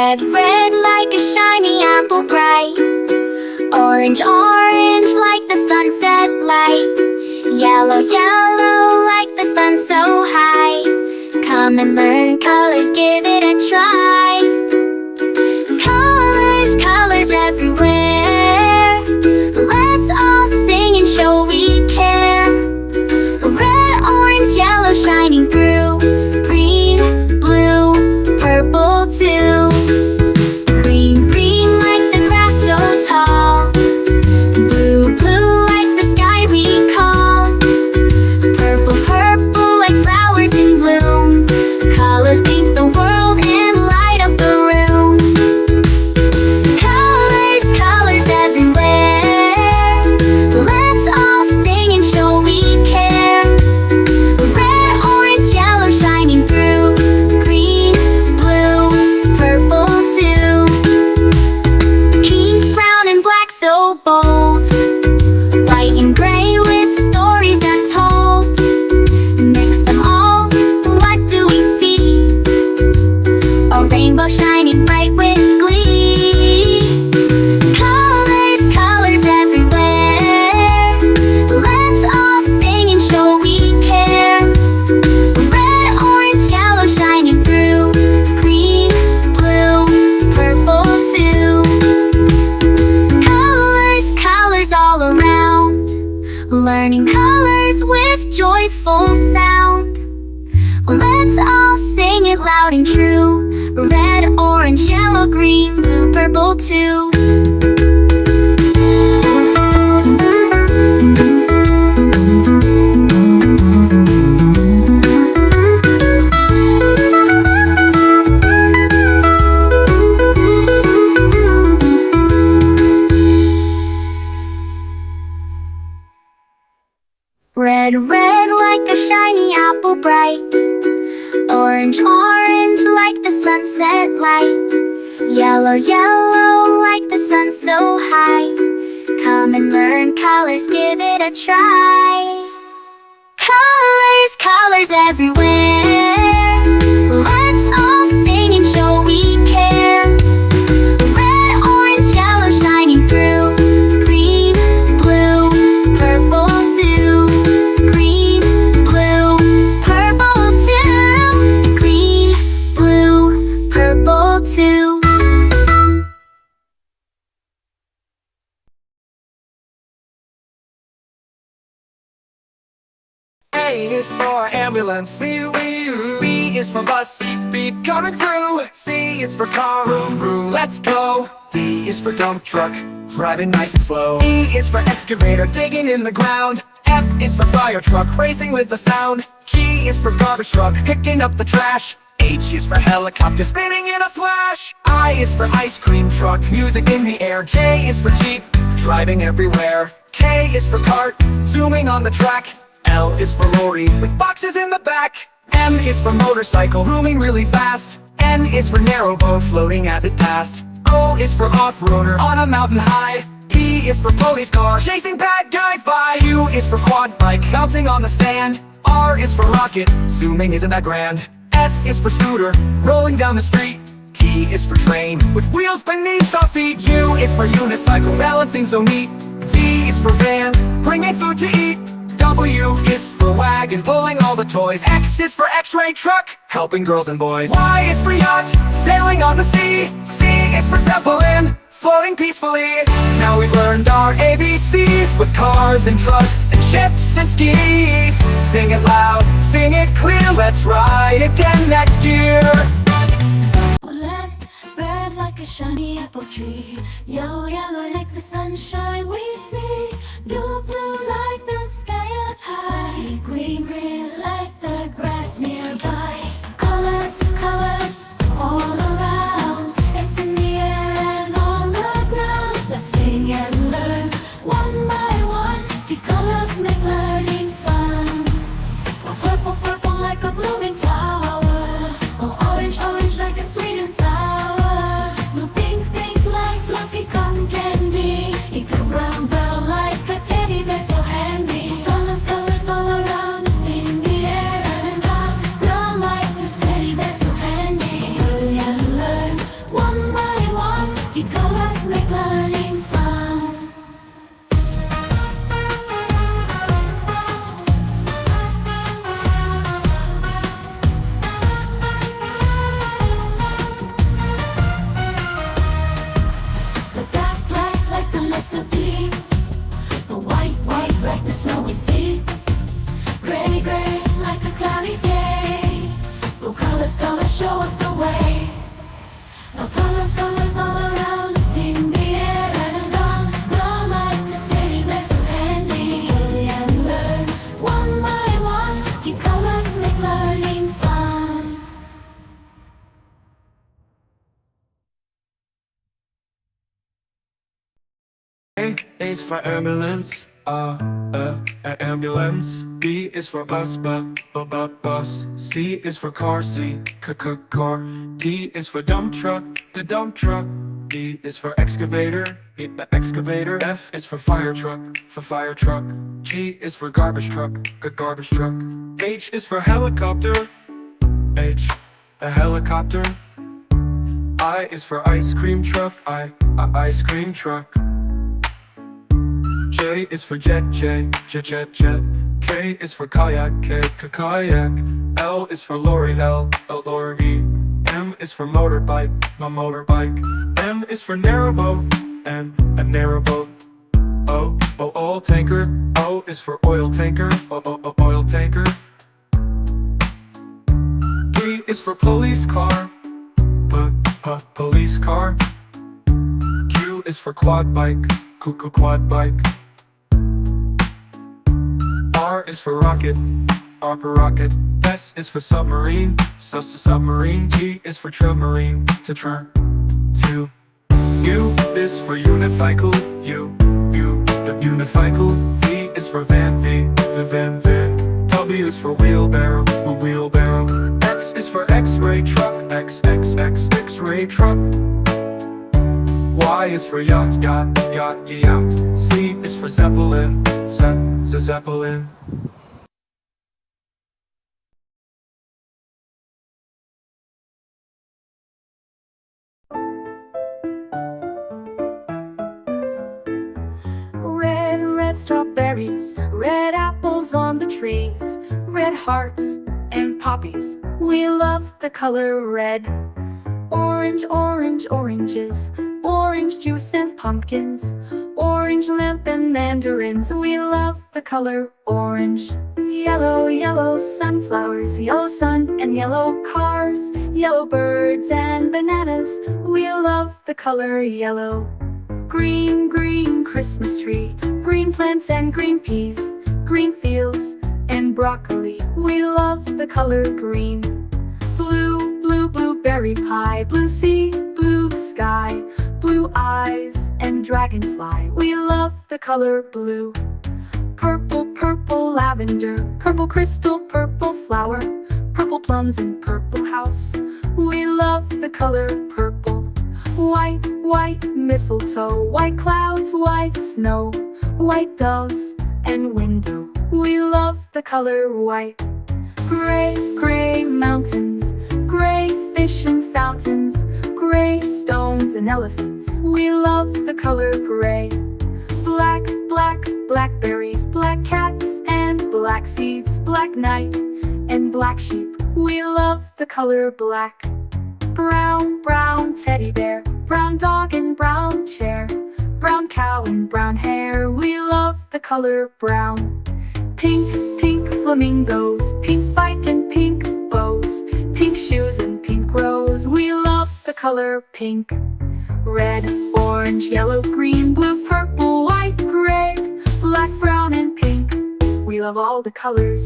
Red, red like a shiny apple bright. Orange, orange like the sunset light. Yellow, yellow like the sun so high. Come and learn colors, give it a try. Colors, colors everywhere. Let's all sing and show we care. Red, orange, yellow shining through. Green, blue, purple too. Green, green like the grass so tall. Blue, blue like the sky we call. Purple, purple like flowers in bloom. Colors paint the world and light up the room. Colors, colors everywhere. Let's all sing and show we care. Red, orange, yellow shining through. Green, blue, purple too. Pink, brown and black so bold. White and gray with stories untold. Mix them all, what do we see? A rainbow shining bright with glee. Colors, colors everywhere. Let's all sing and show we care. Red, orange, yellow shining through. Green, blue, purple too. Colors, colors all around. Learning colors with joyful sound. Let's all sing it loud and true. Red, orange, yellow, green, blue, purple too. Red, red like a shiny apple bright. Orange, orange like the sunset light. Yellow, yellow like the sun so high. Come and learn colors, give it a try. Colors, colors everywhere. Let's all sing and show we care. Red, orange, yellow shining through. Green, blue, purple too. Green, blue, purple too. Green, blue, purple too. A is for ambulance, wee wee. B is for bus, beep beep coming through. C is for car, vroom vroom, let's go. D is for dump truck, driving nice and slow. E is for excavator, digging in the ground. F is for fire truck, racing with the sound. G is for garbage truck, picking up the trash. H is for helicopter, spinning in a flash. I is for ice cream truck, music in the air. J is for jeep, driving everywhere. K is for cart, zooming on the track. L is for lorry, with boxes in the back. M is for motorcycle, zooming really fast. N is for narrowboat, floating as it passed. O is for off-roader, on a mountain high. P is for police car, chasing bad guys by. Q is for quad bike, bouncing on the sand. R is for rocket, zooming isn't that grand. S is for scooter, rolling down the street. T is for train, with wheels beneath our feet. U is for unicycle, balancing so neat. V is for van, bringing food to eat. W is for wagon, pulling all the toys. X is for x-ray truck, helping girls and boys. Y is for yacht, sailing on the sea. C is for zeppelin, floating peacefully. Now we've learned our ABCs, with cars and trucks and ships and skis. Sing it loud, sing it clear, let's ride again next year. Red, red like a shiny apple tree. Yellow, yellow like the sunshine we see. Blue, blue like the sky up high. Green, green like the grass nearby. Colors, colors all around. It's in the air and on the ground. Let's sing and learn one by one. The colors make learning fun. Oh, purple, purple like a blooming flower. Oh, orange, orange like a sweet and sour. Blue, pink, pink like fluffy cotton candy. Pink and brown, brown like a teddy bear so handy. is for ambulance, ambulance. B is for bus, bus. C is for car, car. D is for dump truck, the dump truck. E is for excavator, excavator. F is for fire truck, G is for garbage truck, garbage truck. H is for helicopter, a helicopter. I is for ice cream truck, ice cream truck. J is for jet, jet. K is for kayak, kayak. L is for lorry, lorry. M is for motorbike, motorbike. N is for narrowboat, a narrowboat. O, oil tanker. O is for oil tanker, oil tanker. P is for police car, police car. Q is for quad bike, quad bike. R is for rocket, rocket. S is for submarine, submarine. T is for submarine, to. U is for unicycle, unicycle. V is for van, van. W is for wheelbarrow, wheelbarrow. X is for X-ray truck, X-ray truck. Y is for yacht, yacht. Z is for zeppelin, zeppelin. Red strawberries, red apples on the trees, red hearts and poppies. We love the color red. Orange, oranges, orange juice and pumpkins, orange lamp and mandarins. We love the color orange. Yellow sunflowers, yellow sun and yellow cars, yellow birds and bananas. We love the color yellow. Green Christmas tree, green plants and green peas, green fields and broccoli. We love the color green. Blueberry pie, blue sea, blue sky, blue eyes and dragonfly. We love the color blue. Purple lavender, purple crystal, purple flower, purple plums and purple house. We love the color purple. White mistletoe, white clouds, white snow, white doves and window. We love the color white. Gray mountains, gray fish and fountains, gray stones and elephants. We love the color gray. Blackberries, black cats and black seeds, black night and black sheep. We love the color black. Brown teddy bear, brown dog and brown chair, brown cow and brown hair. We love the color brown. Pink flamingos, pink bike and pink bows, pink shoes and pink rose. We love the color pink. Red, orange, yellow, green, blue, purple, white, gray, black, brown and pink. We love all the colors.